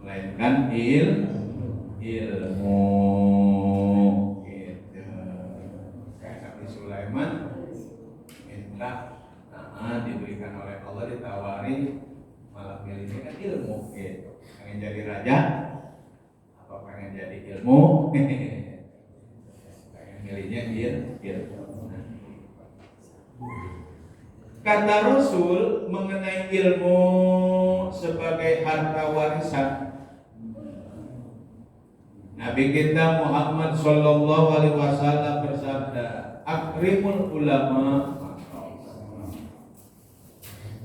melainkan ilmu gitu. Kayak Nabi Sulaiman minta diberikan oleh Allah, ditawari, malah milihnya kan ilmu gitu. Pengen jadi raja apa pengen jadi ilmu? Pengen milihnya ilmu. Kata Rasul mengenai ilmu sebagai harta warisan, Nabi kita Muhammad sallallahu alaihi wasallam bersabda, "Akrimul ulama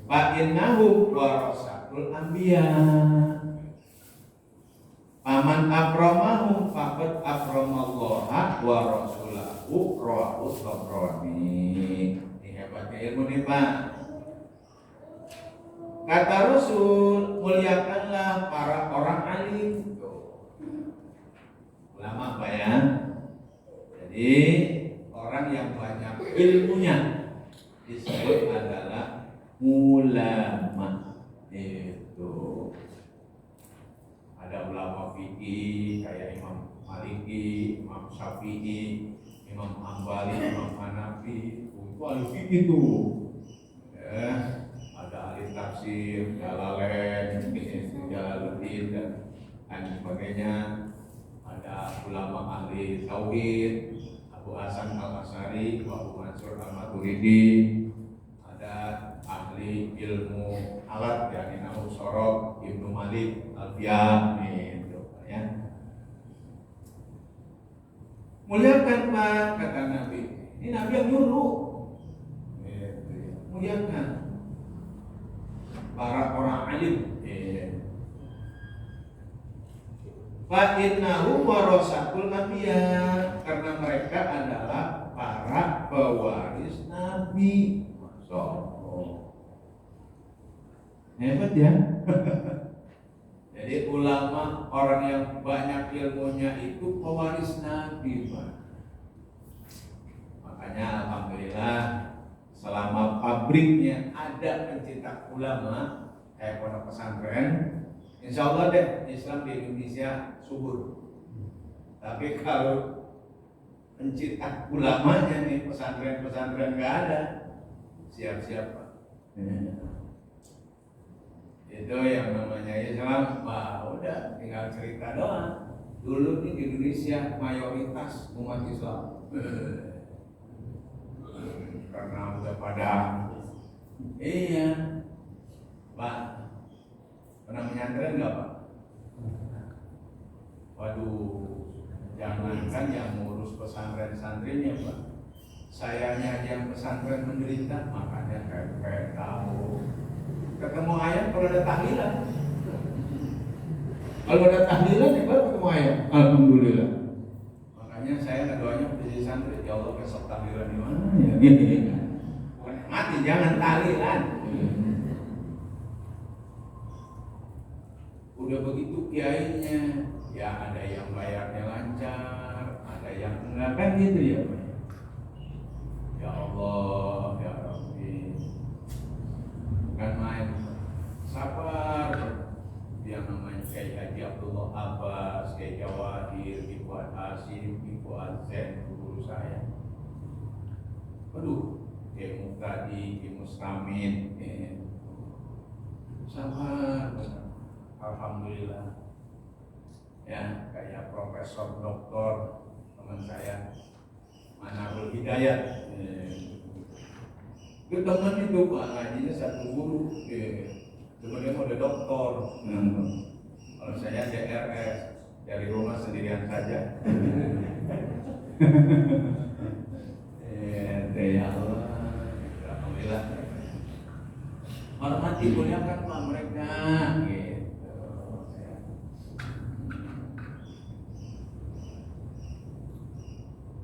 fa innahu warasatul anbiya. Paman akramahu faqad akramallaha wa rasulahu rawahu Tabrani." Hebatnya ilmu nih Pak. Kata Rasul, muliakanlah para orang alim. Ulama Pak ya. Jadi orang yang banyak ilmunya disebut adalah ulama. Itu ada ulama fikih kayak Imam Maliki, Imam Syafi'i, Imam Hambali, Imam Hanafi. Ahli fikih itu, ya, ada ahli tafsir, Jalalain, Jalaluddin dan lain sebagainya. Ada ulama ahli tauhid, Abu Hasan Al-Asy'ari, Abu Mansur Al-Maturidi. Ada ahli ilmu alat, yakni Nahwu Shorof, Ibnu Malik, Alfiyah, itu ya. Muliakan Pak, kata Nabi. Ini Nabi yang nyuruh. Muliakan para orang alim. Fa innahu warasatul anbiya, karena mereka adalah para pewaris Nabi. Masyaallah. Hebat ya. Jadi ulama, orang yang banyak ilmunya itu pewaris Nabi, Pak. Makanya alhamdulillah selama pabriknya ada pencetak ulama kayak pondok pesantren, insya Allah deh Islam di Indonesia subur. Tapi kalau pencetak ulamanya nih pesantren-pesantren nggak ada, siap-siap Pak. Itu yang namanya Islam, udah tinggal cerita doang. Dulu nih di Indonesia mayoritas umat Islam. Karena udah pada Pak, pernah menyantren nggak Pak? Waduh, jangankan yang ngurus pesantren santrinya Pak, sayanya yang pesantren menderita. Makanya kayak tahu ketemu ayam kalau ada tahlilan. Kalau ada tahlilan ya baru ketemu ayam. Alhamdulillah. Makanya saya ngedoanya jadi santri, ya Allah besok tahlilan di mana ya? Bukan mati, jangan tahlilan. Udah begitu kiainya, ya ada yang bayarnya lancar, ada yang enggak, kan gitu ya Pak. Ya Allah, ya Rabbi, bukan main. Sabar. Yang namanya Kiai Haji Abdullah Abbas, Kiai Jawahir, Ibu Hasim, Ibu Azen, guru saya. Aduh, Kiai Muqtadi, Kiai Mustamin, sabar. Alhamdulillah. Ya, kayak Profesor Doktor teman saya Manarul Hidayat. Itu teman itu Pak, ngajinya satu guru. Cuma dia mau ada doktor. Kalau saya DRS, dari rumah sendirian saja. Ya Allah, alhamdulillah. Hormati, muliakan Pak mereka. Gitu.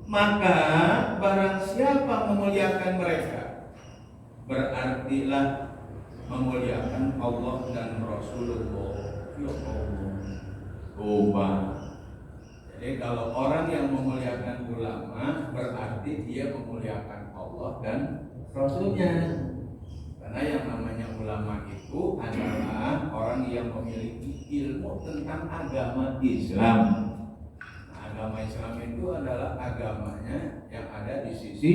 Maka barang siapa memuliakan mereka, berartilah memuliakan Allah dan Rasulullah. Ya Allah. Coba. Jadi kalau orang yang memuliakan ulama, berarti dia memuliakan Allah dan Rasulnya. Karena yang namanya ulama itu adalah yang memiliki ilmu tentang agama Islam. Nah, agama Islam itu adalah agamanya yang ada di sisi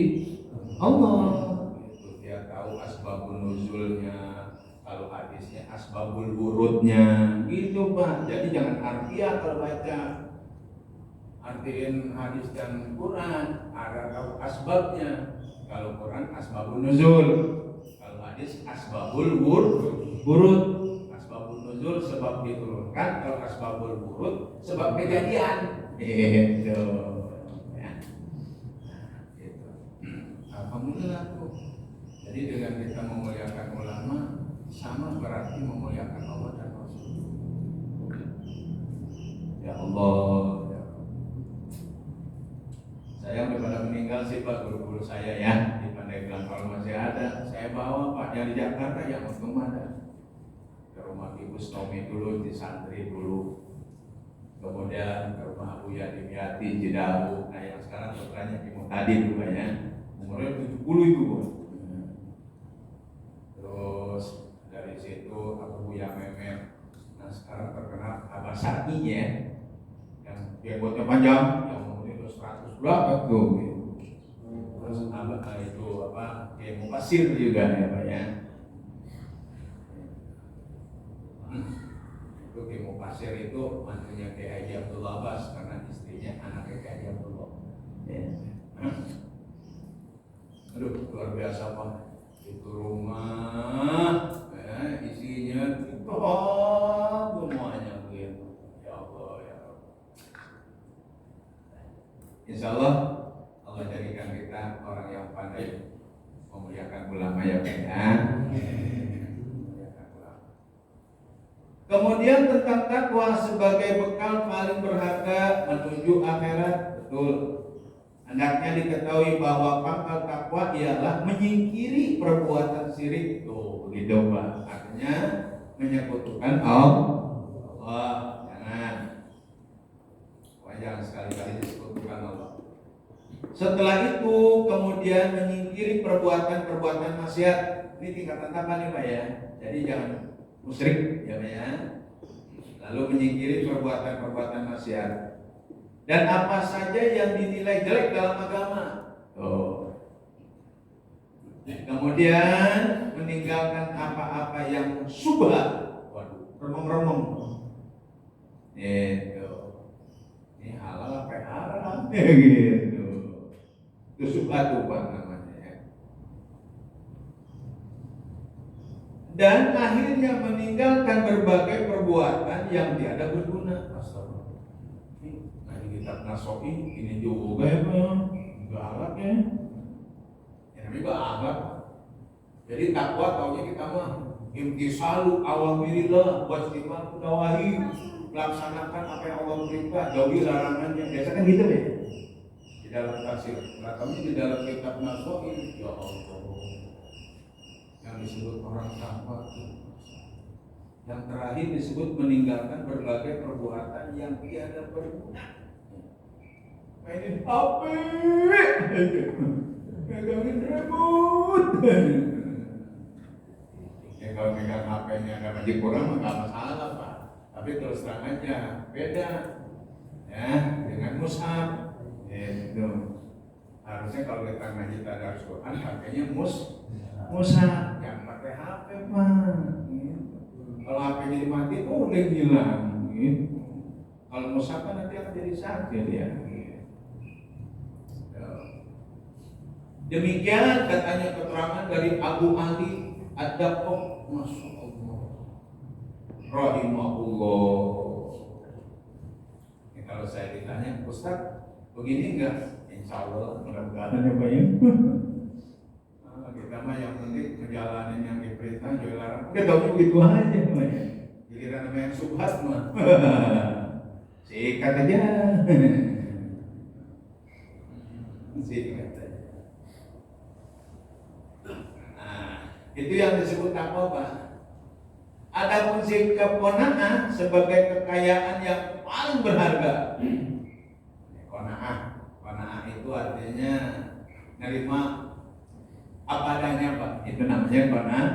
Allah. Itu dia tahu asbabun nuzulnya, kalau hadisnya asbabul wurudnya, gitu Pak. Jadi jangan artian kalau baca, artiin hadis dan Quran, ada tahu asbabnya. Kalau Quran asbabun nuzul, kalau hadis asbabul wurud. Asbabun nuzul sebab diturunkan, kalau asbabul wurud sebab kejadian. Itu. Ya. Nah, gitu. Alhamdulillah tuh. Jadi dengan kita memuliakan ulama sama berarti memuliakan Allah dan Rasul. Ya Allah. Saya udah pada meninggal sih Pak, guru-guru saya ya di Pandeglang. Kalau masih ada, saya bawa Pak yang di Jakarta yang untung ada ke rumah Ibu Stomi dulu, di santri dulu, kemudian ke rumah Abu Yadimyati Cidahu. Nah yang sekarang putranya Ibu Tadi dulu ya, umurnya 70 itu Bu. Terus dari situ Abu Buya Memer. Nah sekarang terkenal Abah Sati ya, yang jenggotnya panjang, yang 100 berapa tuh gitu. Terus itu apa kayak mufasir juga ya Pak ya. Itu kayak mufasir itu mantunya Kiai Haji Abdullah Abbas karena istrinya anaknya Kiai Haji Abdullah. Ya. Aduh luar biasa Pak. Itu rumah isinya semuanya begitu. Ya Allah ya Allah. Insya Allah Allah jadikan kita orang yang pandai memuliakan ulama ya Pak ya. Kemudian tentang takwa sebagai bekal paling berharga menuju akhirat, betul. Hendaknya diketahui bahwa pangkal takwa ialah menyingkiri perbuatan syirik. Tuh begitu Pak. Artinya menyekutukan Allah. Jangan sekali-kali disekutukan Allah. Setelah itu kemudian menyingkiri perbuatan-perbuatan maksiat. Ini tingkatan apa nih Pak ya? Jadi jangan musyrik ya Pak ya. Lalu menyingkiri perbuatan-perbuatan maksiat. Dan apa saja yang dinilai jelek dalam agama. Kemudian meninggalkan apa-apa yang syubhat. Waduh, remeng-remeng. Ini halal apa haram gitu. Itu syubhat Pak namanya ya. Dan akhirnya meninggalkan berbagai perbuatan yang tiada berguna. Astagfirullah. Nah di kitab Naso'i ini juga ya Pak. Galak ya. Ini juga agak. Jadi takwa taunya kita mah imtisalu awamirillah wajtinabu nawahi. Laksanakan apa yang Allah perintah, jauhi larangannya. Biasa kan gitu ya. Di dalam tafsir, katanya di dalam kitab Naso'i, ya Allah, yang disebut orang takwa. Yang terakhir disebut meninggalkan berbagai perbuatan yang tiada berguna. Mainin HP, megangin remote. Ya kalau megang HP-nya nggak majik kurang, nggak masalah Pak. Tapi terus terang aja beda ya dengan mushaf itu. Harusnya kalau kita ngaji tadarus Quran pakainya mushaf, jangan pakai HP Pak. Kalau HP-nya dimati udah hilang gitu. Kalau mushaf kan nanti akan jadi sakit ya. Demikian katanya keterangan dari Abu Ali Ad-Daqqaq, Masya Allah, rahimahullah. Ini kalau saya ditanya, Ustaz, begini enggak? Insya Allah, mudah-mudahan ya Pak ya. Kita mah yang penting ngejalanin yang diperintah, jauhi larangan. Kita tahu begitu aja Pak ya. Giliran sama yang subhat mah. Sikat aja. Sikat aja. Itu yang disebut takwa Pak. Adapun sikap qanaah sebagai kekayaan yang paling berharga. Qanaah itu artinya menerima apa adanya Pak. Itu namanya qanaah.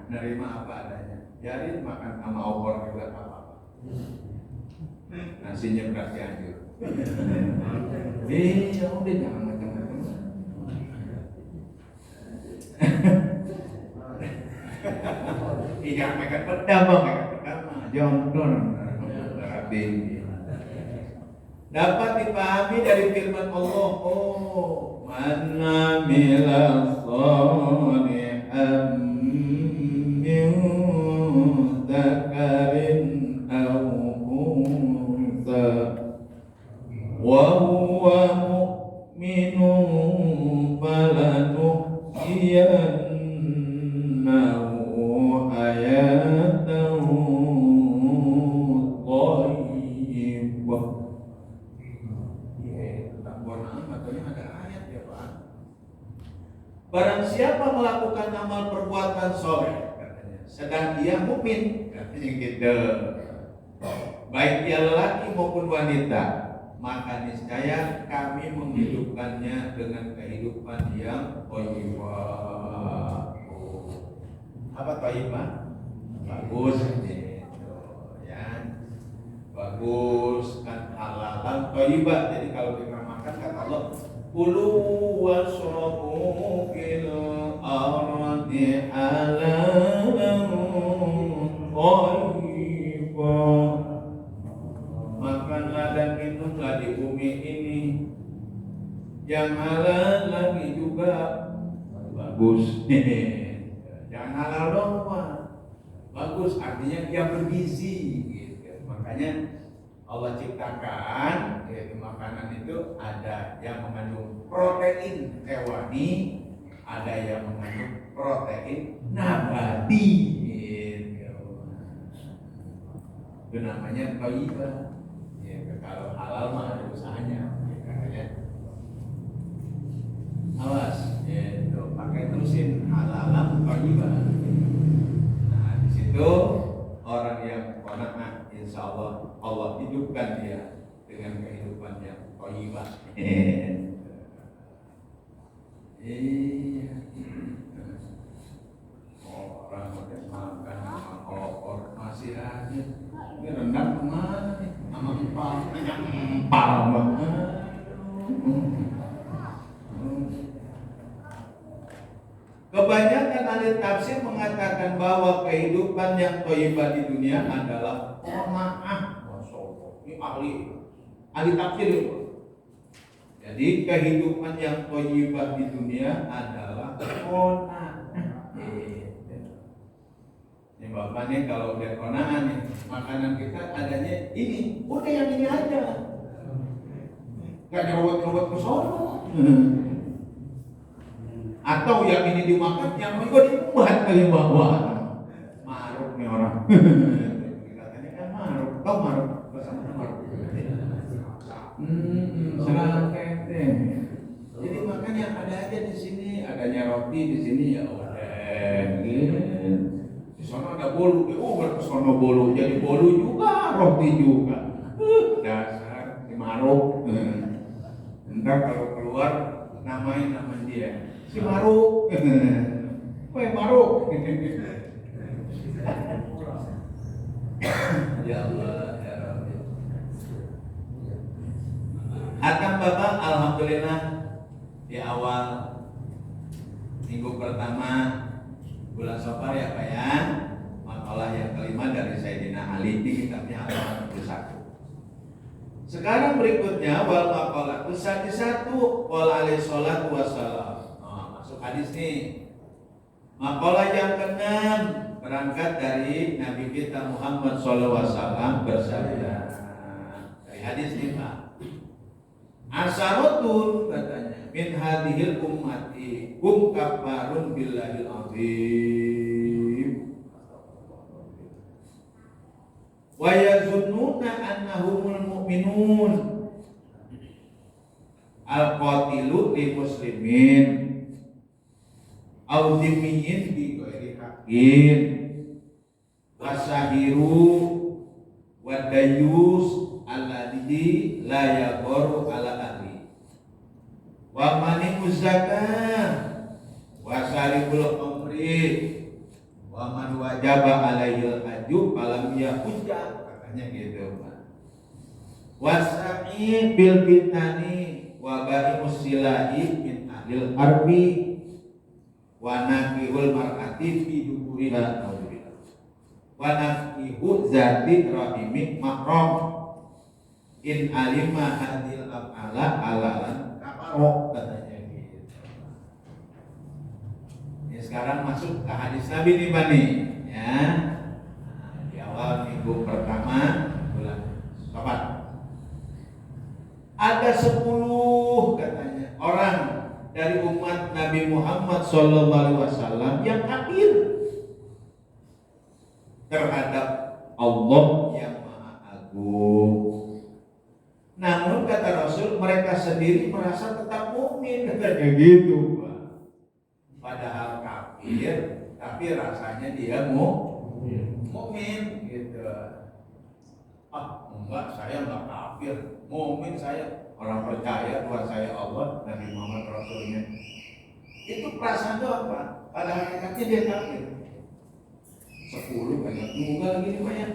Menerima apa adanya. katanya. Biarin makan sama opor juga apa-apa. Nasinya berarti anjur. Ya udah jangan macam-macam. Iya, mereka pertama. Jontor. Berarti dapat dipahami dari firman Allah. Oh, man amila shalihan min dzakarin aw unsa wa huwa mu'minun falanuhyiyannahu hayatan thayyibah. Barang siapa melakukan amal perbuatan soleh, katanya, sedang dia mukmin, katanya gitu, baik dia lelaki maupun wanita, maka niscaya kami menghidupkannya dengan kehidupan yang thayyibah. Apa thayyibah? Bagus, gitu, ya, bagus kan, halal thayyibah. Jadi kalau kita makan kata Allah, kulu wasrabu fil ardi halalan thayyibah. Makanlah dan minumlah di bumi ini yang halal lagi juga bagus. Jangan halal dong, Pak. Bagus artinya dia bergizi gitu. Makanya Allah ciptakan yaitu makanan itu ada yang mengandung protein hewani, ada yang mengandung protein nabati. Gitu. Itu namanya thayyibah. Ya, kalau halal mah ada usahanya. Ya. Awas, itu pakai terusin halalan thayyibah. Nah di situ orang yang qanaah, insya Allah Allah hidupkan dia dengan kehidupan yang thayyibah. Iya. Orang udah makan sama opor masih aja. Ini rendang kemana nih? Sama empal banget. Kebanyakan ahli tafsir mengatakan bahwa kehidupan yang thayyibah di dunia adalah qanaah. Ini ahli tafsir itu. Jadi kehidupan yang thayyibah di dunia adalah qanaah. Ini Bapak nih kalau udah qanaah nih, makanan kita adanya ini, udah yang ini aja. Gak nyerobot-nyerobot ke sono. Atau yang ini dimakan, yang juga dibuat ke bawah. Maruk nih orang. Katanya kan maruk, tau maruk? Bersama maruk. Serang kete. Jadi makanya ada aja di sini, adanya roti di sini ya udah. Di sana ada bolu, ke sana bolu, jadi bolu juga, roti juga. Dasar si maruk. Ntar kalau keluar namain nama dia. Si Maruk, kue Maruk. Ya Allah, ya Rabbi. Akan Bapak, alhamdulillah di awal minggu pertama bulan Safar ya Pak ya, makalah yang kelima dari Sayyidina Ali di kitabnya Al-Maqdisah. Sekarang berikutnya wal maqalatu satu wal alaihi salatu wassalam. Hadis nih, makalah yang ke-6 berangkat dari Nabi kita Muhammad SAW bersabda. Dari hadis nih Pak, asyaratun katanya min hadhil ummati hum kafarun billahil azim wa yazunnuna annahumul mu'minun al-qatilu li muslimin audimiyin bi ghairi haqqin wasahiru wadayus alladhi la yaqaru ala ahli wa mani zakah wasaribul khamri wa Wa man wajaba alaihil haju falam yahujja, katanya gitu Pak. Wasa'i bil fitnani wa ba'i musilahi min ahlil harbi wa nakihul mar'ati fi duburiha naudzubillah wa nakihu zati rahimi mahram in alima hadil af'ala halalan kafaro, katanya gitu. Ya, sekarang masuk ke hadis Nabi nih Pak nih ya. Di awal minggu pertama bulan Syawal ada 10 katanya orang dari umat Nabi Muhammad SAW yang kafir terhadap Allah yang Maha Agung. Namun kata Rasul mereka sendiri merasa tetap mukmin, katanya gitu Pak. Padahal kafir tapi rasanya dia mukmin gitu. Ah enggak, saya enggak kafir, mukmin saya, orang percaya Tuhan saya Allah, Nabi Muhammad Rasulnya. Itu perasaan itu apa? Pada hakikatnya dia kafir. 10 banyak juga lagi nih Pak ya.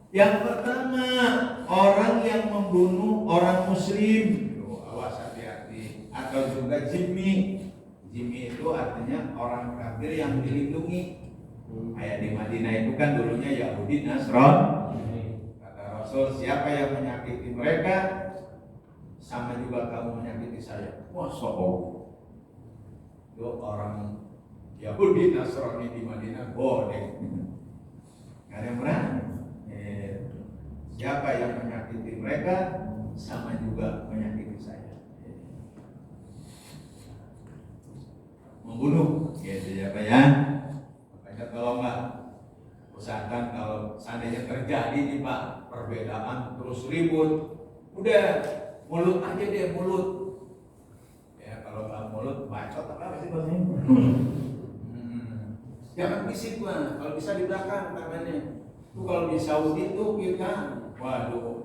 Yang pertama, orang yang membunuh orang muslim. Awas hati-hati. Atau juga jimmi. Jimmi itu artinya orang kafir yang dilindungi. Kayak di Madinah itu kan dulunya Yahudi Nasrani. Kata Rasul, siapa yang menyakiti mereka, sama juga kamu menyakiti saya. Masya Allah. Itu orang Yahudi Nasrani di Madinah boleh. Gak ada yang berani. Siapa yang menyakiti mereka, sama juga menyakiti saya. Membunuh, gitu ya Pak ya. Kalau enggak, usahakan kalau seandainya terjadi nih Pak perbedaan terus ribut, udah mulut aja deh, mulut. Ya kalau nggak mulut, bacot apa sih bahasanya? Jangan bisik Pak, kalau bisa di belakang tangannya. Tuh kalau di Saudi tuh kita, waduh,